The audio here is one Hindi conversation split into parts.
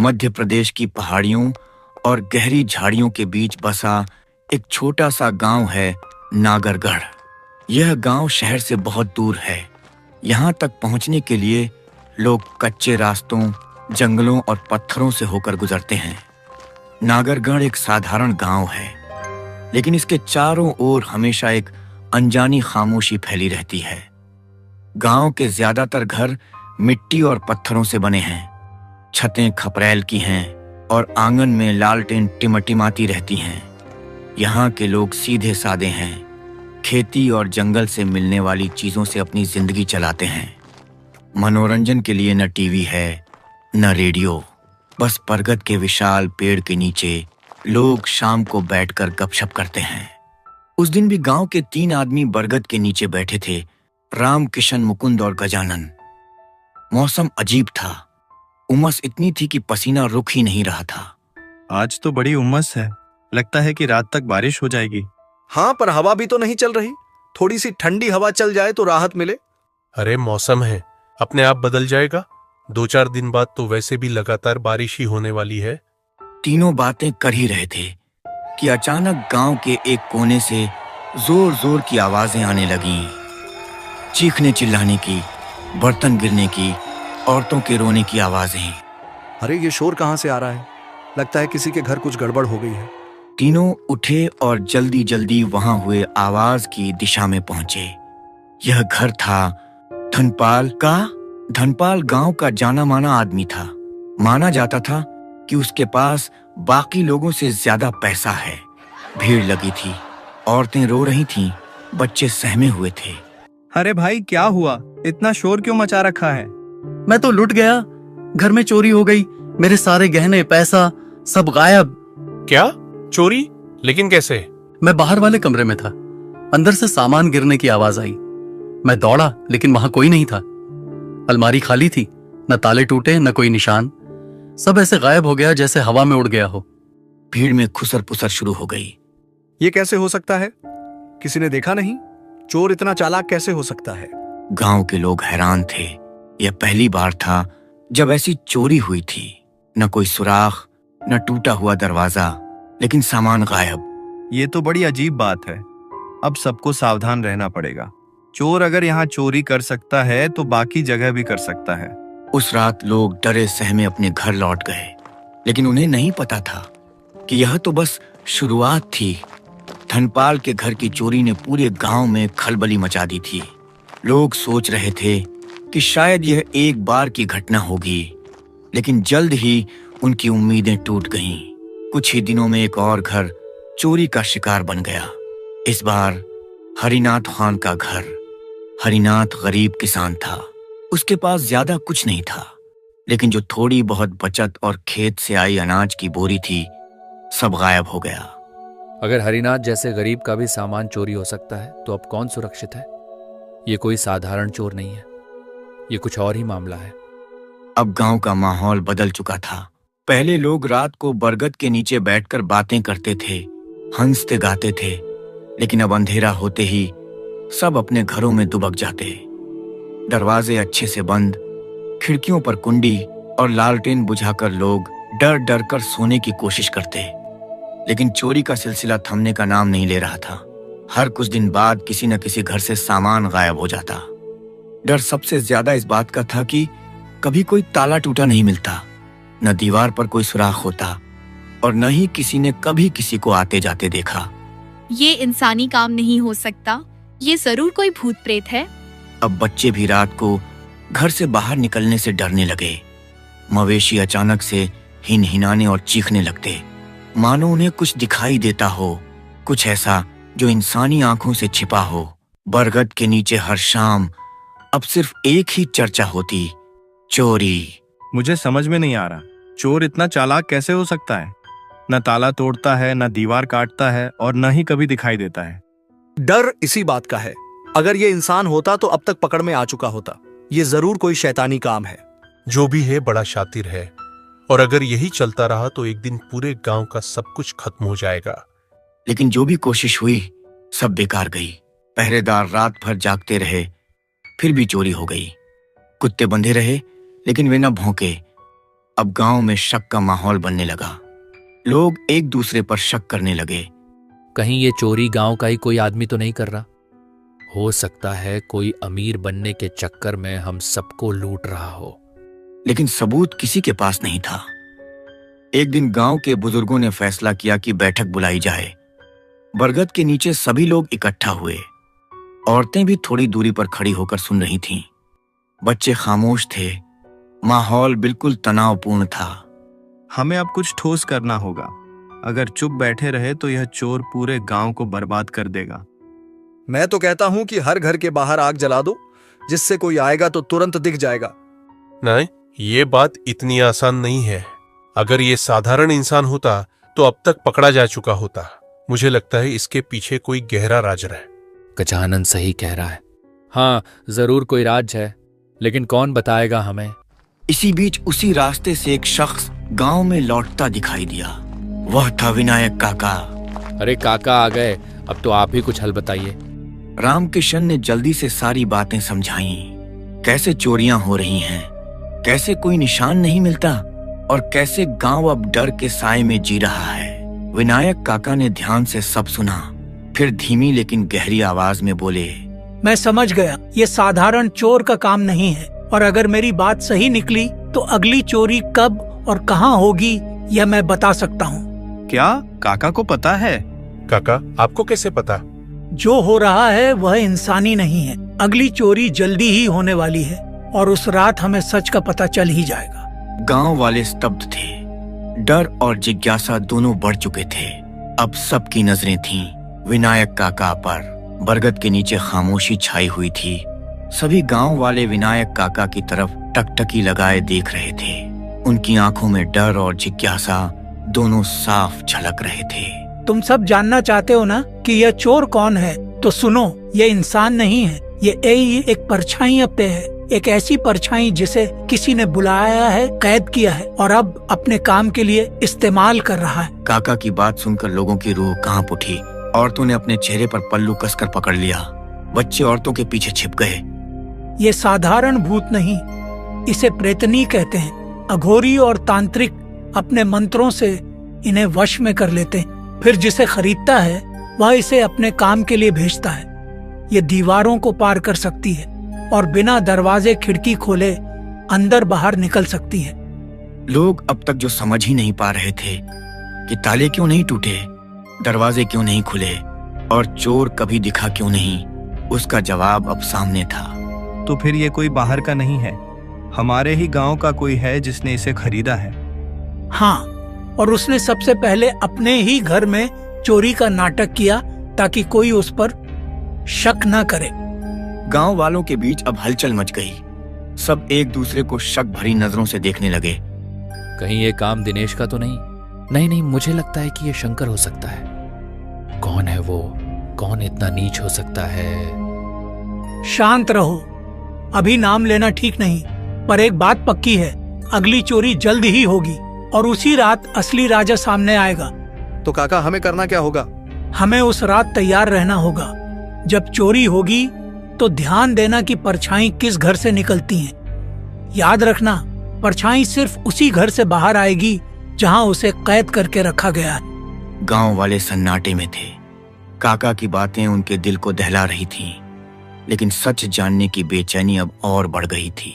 मध्य प्रदेश की पहाड़ियों और गहरी झाड़ियों के बीच बसा एक छोटा सा गांव है नागरगढ़। यह गांव शहर से बहुत दूर है। यहाँ तक पहुँचने के लिए लोग कच्चे रास्तों, जंगलों और पत्थरों से होकर गुजरते हैं। नागरगढ़ एक साधारण गांव है, लेकिन इसके चारों ओर हमेशा एक अनजानी खामोशी फैली रहती है। गांव के ज्यादातर घर मिट्टी और पत्थरों से बने हैं। छतें खपरैल की हैं और आंगन में लालटेन टिमटिमाती रहती हैं। यहाँ के लोग सीधे सादे हैं। खेती और जंगल से मिलने वाली चीजों से अपनी जिंदगी चलाते हैं। मनोरंजन के लिए न टीवी है, न रेडियो। बस बरगद के विशाल पेड़ के नीचे लोग शाम को बैठकर गपशप करते हैं। उस दिन भी गांव के 3 आदमी बरगद के नीचे बैठे थे, राम, किशन, मुकुंद और गजानन। मौसम अजीब था। उमस इतनी थी कि पसीना रुक ही नहीं रहा था। आज तो बड़ी उमस है, लगता है कि रात तक बारिश हो जाएगी। हाँ, पर हवा भी तो नहीं चल रही। थोड़ी सी ठंडी हवा चल जाए तो राहत मिले। अरे मौसम है, अपने आप बदल जाएगा। 2-4 दिन बाद तो वैसे भी लगातार बारिश ही होने वाली है। तीनों बातें कर ही रहे थे कि अचानक गांव के एक कोने से जोर जोर की आवाजें आने लगीं। चीखने चिल्लाने की, बर्तन गिरने की, औरतों के रोने की आवाजें। अरे ये शोर कहाँ से आ रहा है? लगता है किसी के घर कुछ गड़बड़ हो गई है। तीनों उठे और जल्दी जल्दी वहां हुए आवाज की दिशा में पहुंचे। यह घर था धनपाल का। धनपाल गांव का जाना माना आदमी था। माना जाता था कि उसके पास बाकी लोगों से ज्यादा पैसा है। भीड़ लगी थी, औरतें रो रही थीं, बच्चे सहमे हुए थे। अरे भाई, क्या हुआ? इतना शोर क्यों मचा रखा है? मैं तो लुट गया। घर में चोरी हो गई। मेरे सारे गहने, पैसा सब गायब। क्या? चोरी? लेकिन कैसे? मैं बाहर वाले कमरे में था। अंदर से सामान गिरने की आवाज आई। मैं दौड़ा, लेकिन वहां कोई नहीं था। अलमारी खाली थी, न ताले टूटे, न कोई निशान। सब ऐसे गायब हो गया जैसे हवा में उड़ गया हो। भीड़ में खुसर पुसर शुरू हो गई। ये कैसे हो सकता है? किसी ने देखा नहीं? चोर इतना चालाक कैसे हो सकता है? गांव के लोग हैरान थे। यह पहली बार था जब ऐसी चोरी हुई थी। न कोई सुराख, न टूटा हुआ दरवाजा, लेकिन सामान गायब। ये तो बड़ी अजीब बात है। अब सबको सावधान रहना पड़ेगा। चोर अगर यहाँ चोरी कर सकता है तो बाकी जगह भी कर सकता है। उस रात लोग डरे सहमे अपने घर लौट गए, लेकिन उन्हें नहीं पता था कि यह तो बस शुरुआत थी। धनपाल के घर की चोरी ने पूरे गांव में खलबली मचा दी थी। लोग सोच रहे थे कि शायद यह एक बार की घटना होगी, लेकिन जल्द ही उनकी उम्मीदें टूट गईं। कुछ ही दिनों में एक और घर चोरी का शिकार बन गया। इस बार हरिनाथ खान का घर। हरिनाथ गरीब किसान था। उसके पास ज्यादा कुछ नहीं था, लेकिन जो थोड़ी बहुत बचत और खेत से आई अनाज की बोरी थी, सब गायब हो गया। अगर हरिनाथ जैसे गरीब का भी सामान चोरी हो सकता है तो अब कौन सुरक्षित है? ये कोई साधारण चोर नहीं है, ये कुछ और ही मामला है। अब गांव का माहौल बदल चुका था। पहले लोग रात को बरगद के नीचे बैठकर बातें करते थे, हंसते गाते थे, लेकिन अब अंधेरा होते ही सब अपने घरों में दुबक जाते। दरवाजे अच्छे से बंद, खिड़कियों पर कुंडी और लालटेन बुझाकर लोग डर डर कर सोने की कोशिश करते। लेकिन चोरी का सिलसिला थमने का नाम नहीं ले रहा था। हर कुछ दिन बाद किसी न किसी घर से सामान गायब हो जाता। डर सबसे ज्यादा इस बात का था कि कभी कोई ताला टूटा नहीं मिलता, न दीवार पर कोई सुराख होता, और न ही किसी ने कभी किसी को आते जाते देखा। ये इंसानी काम नहीं हो सकता, ये जरूर कोई भूत प्रेत है। अब बच्चे भी रात को घर से बाहर निकलने से डरने लगे। मवेशी अचानक से हिनहिनाने और चीखने लगते, मानो उन्हें कुछ दिखाई देता हो, कुछ ऐसा जो इंसानी आंखों से छिपा हो। बरगद के नीचे हर शाम अब सिर्फ एक ही चर्चा होती, चोरी। मुझे समझ में नहीं आ रहा, चोर इतना चालाक कैसे हो सकता है? न ताला तोड़ता है, न दीवार काटता है, और न ही कभी दिखाई देता है। डर इसी बात का है। अगर ये इंसान होता तो अब तक पकड़ में आ चुका होता। ये जरूर कोई शैतानी काम है। जो भी है बड़ा शातिर है, और अगर यही चलता रहा तो एक दिन पूरे गांव का सब कुछ खत्म हो जाएगा। लेकिन जो भी कोशिश हुई सब बेकार गई। पहरेदार रात भर जागते रहे, फिर भी चोरी हो गई। कुत्ते बंधे रहे, लेकिन वे न भौंके। अब गांव में शक का माहौल बनने लगा। लोग एक दूसरे पर शक करने लगे। कहीं ये चोरी गांव का ही कोई आदमी तो नहीं कर रहा? हो सकता है कोई अमीर बनने के चक्कर में हम सबको लूट रहा हो। लेकिन सबूत किसी के पास नहीं था। एक दिन गांव के बुजुर्गों ने फैसला किया कि बैठक बुलाई जाए। बरगद के नीचे सभी लोग इकट्ठा हुए। औरतें भी थोड़ी दूरी पर खड़ी होकर सुन रही थीं। बच्चे खामोश थे। माहौल बिल्कुल तनावपूर्ण था। हमें अब कुछ ठोस करना होगा। अगर चुप बैठे रहे तो यह चोर पूरे गांव को बर्बाद कर देगा। मैं तो कहता हूं कि हर घर के बाहर आग जला दो, जिससे कोई आएगा तो तुरंत दिख जाएगा। नहीं, ये बात इतनी आसान नहीं है। अगर ये साधारण इंसान होता तो अब तक पकड़ा जा चुका होता। मुझे लगता है इसके पीछे कोई गहरा राज है। गजानन सही कह रहा है। हाँ, जरूर कोई राज है, लेकिन कौन बताएगा हमें? इसी बीच उसी रास्ते से एक शख्स गांव में लौटता दिखाई दिया। वह था विनायक काका। अरे काका आ गए, अब तो आप ही कुछ हल बताइए। रामकिशन ने जल्दी से सारी बातें समझाईं। कैसे चोरियां हो रही हैं, कैसे कोई निशान नहीं मिलता और कैसे गांव अब डर के साए में जी रहा है। विनायक काका ने ध्यान से सब सुना, फिर धीमी लेकिन गहरी आवाज में बोले, मैं समझ गया, ये साधारण चोर का काम नहीं है, और अगर मेरी बात सही निकली तो अगली चोरी कब और कहाँ होगी यह मैं बता सकता हूँ। क्या काका को पता है? काका, आपको कैसे पता? जो हो रहा है वह इंसानी नहीं है। अगली चोरी जल्दी ही होने वाली है और उस रात हमें सच का पता चल ही जाएगा। गांव वाले स्तब्ध थे। डर और जिज्ञासा दोनों बढ़ चुके थे। अब सबकी नजरें थीं विनायक काका पर। बरगद के नीचे खामोशी छाई हुई थी। सभी गांव वाले विनायक काका की तरफ टकटकी लगाए देख रहे थे। उनकी आंखों में डर और जिज्ञासा दोनों साफ झलक रहे थे। तुम सब जानना चाहते हो ना कि यह चोर कौन है? तो सुनो, ये इंसान नहीं है, ये एक परछाई अब पे है। एक ऐसी परछाई जिसे किसी ने बुलाया है, कैद किया है और अब अपने काम के लिए इस्तेमाल कर रहा है। काका की बात सुनकर लोगों की रूह कांप उठी। औरतों ने अपने चेहरे पर पल्लू कसकर पकड़ लिया। बच्चे औरतों के पीछे छिप गए। ये साधारण भूत नहीं, इसे प्रेतनी कहते हैं। अघोरी और तांत्रिक अपने मंत्रों से इन्हें वश में कर लेते हैं। फिर जिसे खरीदता है वह इसे अपने काम के लिए भेजता है। ये दीवारों को पार कर सकती है और बिना दरवाजे खिड़की खोले अंदर बाहर निकल सकती है। लोग अब तक जो समझ ही नहीं पा रहे थे कि ताले क्यों नहीं टूटे, दरवाजे क्यों नहीं खुले और चोर कभी दिखा क्यों नहीं, उसका जवाब अब सामने था। तो फिर ये कोई बाहर का नहीं है, हमारे ही गांव का कोई है जिसने इसे खरीदा है। हाँ, और उसने सबसे पहले अपने ही घर में चोरी का नाटक किया ताकि कोई उस पर शक न करे। गांव वालों के बीच अब हलचल मच गई। सब एक दूसरे को शक भरी नजरों से देखने लगे। कहीं ये काम दिनेश का तो नहीं? नहीं, मुझे लगता है कि ये शंकर हो सकता है। कौन है वो? कौन इतना नीच हो सकता है? शांत रहो, अभी नाम लेना ठीक नहीं, पर एक बात पक्की है, अगली चोरी जल्द ही होगी और उसी रात असली राजा सामने आएगा। तो काका, हमें करना क्या होगा? हमें उस रात तैयार रहना होगा। जब चोरी होगी तो ध्यान देना कि परछाई किस घर से निकलती हैं। याद रखना, परछाई सिर्फ उसी घर से बाहर आएगी जहां उसे कैद करके रखा गया है। गांव वाले सन्नाटे में थे। काका की बातें उनके दिल को दहला रही थीं, लेकिन सच जानने की बेचैनी अब और बढ़ गई थी।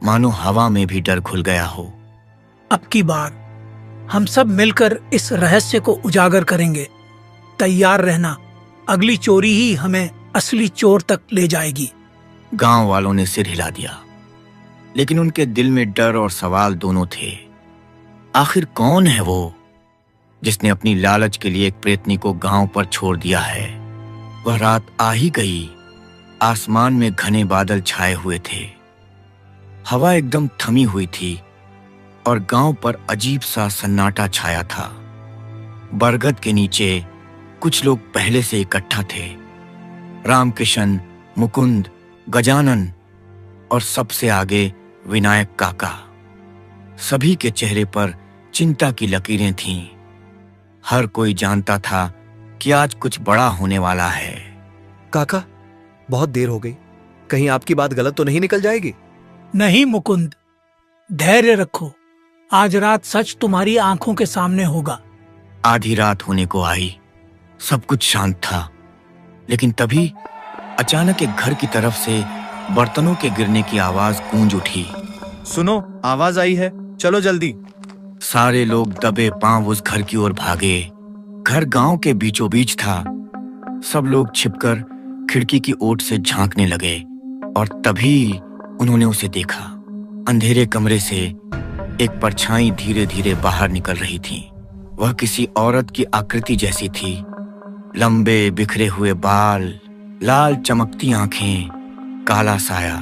मानो हवा में भी डर घुल गया हो। अब की बार हम सब मिलकर इस रहस्य को उजागर करेंगे। तैयार रहना, अगली चोरी ही हमें असली चोर तक ले जाएगी। गांव वालों ने सिर हिला दिया, लेकिन उनके दिल में डर और सवाल दोनों थे। आखिर कौन है वो जिसने अपनी लालच के लिए एक प्रेतनी को गांव पर छोड़ दिया है? वह रात आ ही गई। आसमान में घने बादल छाए हुए थे। हवा एकदम थमी हुई थी और गांव पर अजीब सा सन्नाटा छाया था। बरगद के नीचे कुछ लोग पहले से इकट्ठा थे। रामकिशन, मुकुंद, गजानन और सबसे आगे विनायक काका। सभी के चेहरे पर चिंता की लकीरें थीं। हर कोई जानता था कि आज कुछ बड़ा होने वाला है। काका, बहुत देर हो गई, कहीं आपकी बात गलत तो नहीं निकल जाएगी? नहीं मुकुंद, धैर्य रखो, आज रात सच तुम्हारी आंखों के सामने होगा। आधी रात होने को आई, सब कुछ शांत था, लेकिन तभी अचानक एक घर की तरफ से बर्तनों के गिरने की आवाज गूंज उठी। सुनो, आवाज आई है, चलो जल्दी। सारे लोग दबे पांव उस घर की ओर भागे। घर गांव के बीचों बीच था। सब लोग छिपकर खिड़की की ओट से झांकने लगे और तभी उन्होंने उसे देखा। अंधेरे कमरे से एक परछाई धीरे धीरे बाहर निकल रही थी। वह किसी औरत की आकृति जैसी थी। लंबे बिखरे हुए बाल, लाल चमकती आंखें, काला साया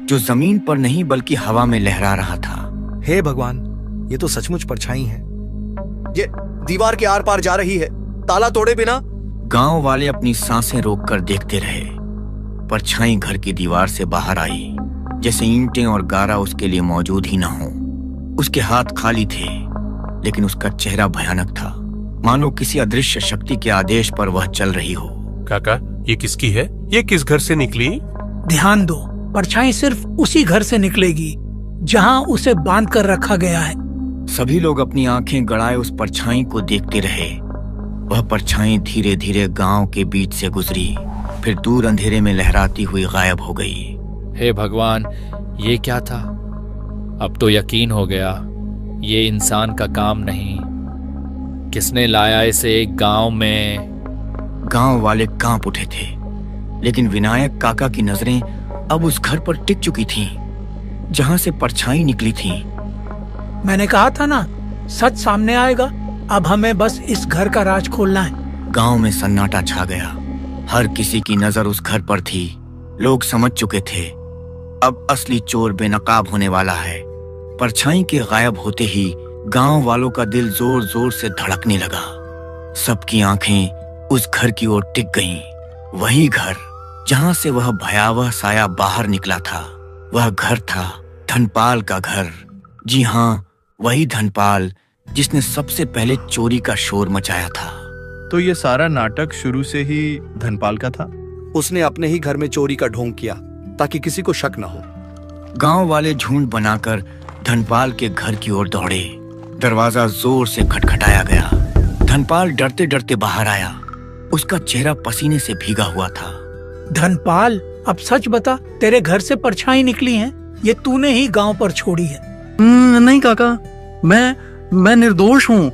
जो जमीन पर नहीं बल्कि हवा में लहरा रहा था। हे भगवान, ये तो सचमुच परछाई है। ये दीवार के आर पार जा रही है, ताला तोड़े बिना। गांव वाले अपनी सांसें रोककर देखते रहे। परछाई घर की दीवार से बाहर आई, जैसे ईंटें और गारा उसके लिए मौजूद ही ना हो। उसके हाथ खाली थे, लेकिन उसका चेहरा भयानक था, मानो किसी अदृश्य शक्ति के आदेश पर वह चल रही हो। काका, ये किसकी है? ये किस घर से निकली? ध्यान दो, परछाई सिर्फ उसी घर से निकलेगी जहां उसे बांध कर रखा गया है। सभी लोग अपनी आंखें गड़ाए उस परछाई को देखते रहे। वह परछाई धीरे धीरे गांव के बीच से गुजरी, फिर दूर अंधेरे में लहराती हुई गायब हो गई। हे भगवान, ये क्या था? अब तो यकीन हो गया, ये इंसान का काम नहीं। किसने लाया इसे एक गांव में? गांव वाले कांप उठे थे, लेकिन विनायक काका की नजरें अब उस घर पर टिक चुकी थीं, जहां से परछाई निकली थी। मैंने कहा था ना, सच सामने आएगा। अब हमें बस इस घर का राज खोलना है। गांव में सन्नाटा छा गया। हर किसी की नजर उस घर पर थी। लोग समझ चुके थे, अब असली चोर बेनकाब होने वाला है। परछाई के गायब होते ही गांव वालों का दिल जोर जोर से धड़कने लगा। सबकी आंखें उस घर की ओर टिक गईं। वही घर जहां से वह भयावह साया बाहर निकला था। वह घर था धनपाल का घर। जी हाँ, वही धनपाल जिसने सबसे पहले चोरी का शोर मचाया था। तो ये सारा नाटक शुरू से ही धनपाल का था? उसने अपने ही घर में चोरी का ढोंग किया ताकि किसी को शक न हो। गांव वाले झुंड बनाकर धनपाल के घर की ओर दौड़े। दरवाजा जोर से खटखटाया गया। धनपाल डरते डरते बाहर आया। उसका चेहरा पसीने से भीगा हुआ था। धनपाल, अब सच बता, तेरे घर से परछाई निकली है? ये तूने ही गांव पर छोड़ी है? नहीं काका, मैं निर्दोष हूँ।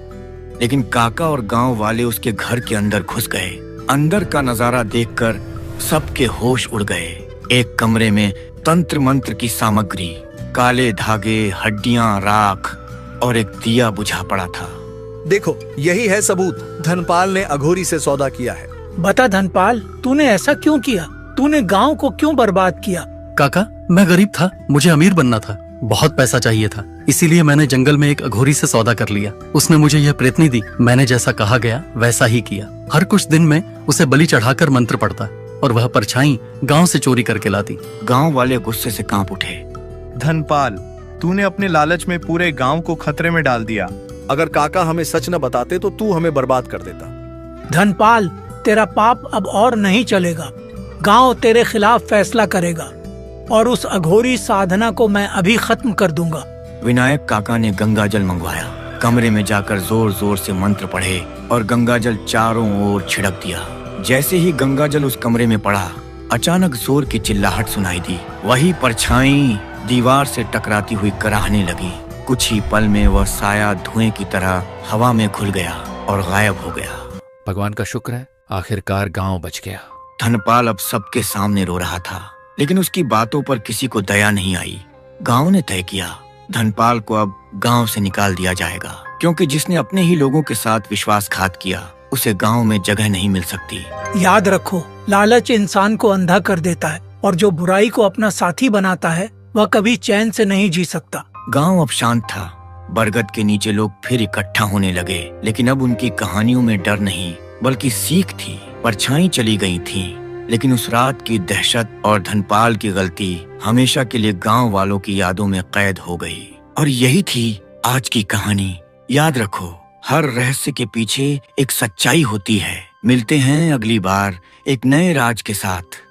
लेकिन काका और गांव वाले उसके घर के अंदर घुस गए। अंदर का नजारा देखकर सबके होश उड़ गए। एक कमरे में तंत्र मंत्र की सामग्री, काले धागे, हड्डियां, राख और एक दिया बुझा पड़ा था। देखो, यही है सबूत। धनपाल ने अघोरी से सौदा किया है। बता धनपाल, तूने ऐसा क्यों किया? तूने गांव को क्यों बर्बाद किया? काका, मैं गरीब था, मुझे अमीर बनना था, बहुत पैसा चाहिए था, इसीलिए मैंने जंगल में एक अघोरी से सौदा कर लिया। उसने मुझे यह प्रेतनी दी। मैंने जैसा कहा गया वैसा ही किया। हर कुछ दिन में उसे बलि चढ़ाकर मंत्र पढ़ता और वह परछाई गांव से चोरी करके लाती। गांव वाले गुस्से से कांप उठे। धनपाल, तूने अपने लालच में पूरे गांव को खतरे में डाल दिया। अगर काका हमें सच न बताते तो तू हमें बर्बाद कर देता। धनपाल, तेरा पाप अब और नहीं चलेगा। गांव तेरे खिलाफ फैसला करेगा और उस अघोरी साधना को मैं अभी खत्म कर दूंगा। विनायक काका ने गंगाजल मंगवाया। कमरे में जाकर जोर जोर से मंत्र पढ़े और गंगाजल चारों ओर छिड़क दिया। जैसे ही गंगाजल उस कमरे में पड़ा, अचानक जोर की चिल्लाहट सुनाई दी। वही परछाई दीवार से टकराती हुई कराहने लगी। कुछ ही पल में वह साया धुएं की तरह हवा में घुल गया और गायब हो गया। भगवान का शुक्र है, आखिरकार गांव बच गया। धनपाल अब सबके सामने रो रहा था, लेकिन उसकी बातों पर किसी को दया नहीं आई। गांव ने तय किया, धनपाल को अब गांव से निकाल दिया जाएगा, क्योंकि जिसने अपने ही लोगों के साथ विश्वासघात किया, उसे गांव में जगह नहीं मिल सकती। याद रखो, लालच इंसान को अंधा कर देता है और जो बुराई को अपना साथी बनाता है वह कभी चैन से नहीं जी सकता। गांव अब शांत था। बरगद के नीचे लोग फिर इकट्ठा होने लगे, लेकिन अब उनकी कहानियों में डर नहीं बल्कि सीख थी। परछाई चली गई थी, लेकिन उस रात की दहशत और धनपाल की गलती हमेशा के लिए गांव वालों की यादों में कैद हो गई। और यही थी आज की कहानी। याद रखो, हर रहस्य के पीछे एक सच्चाई होती है। मिलते हैं अगली बार एक नए राज के साथ।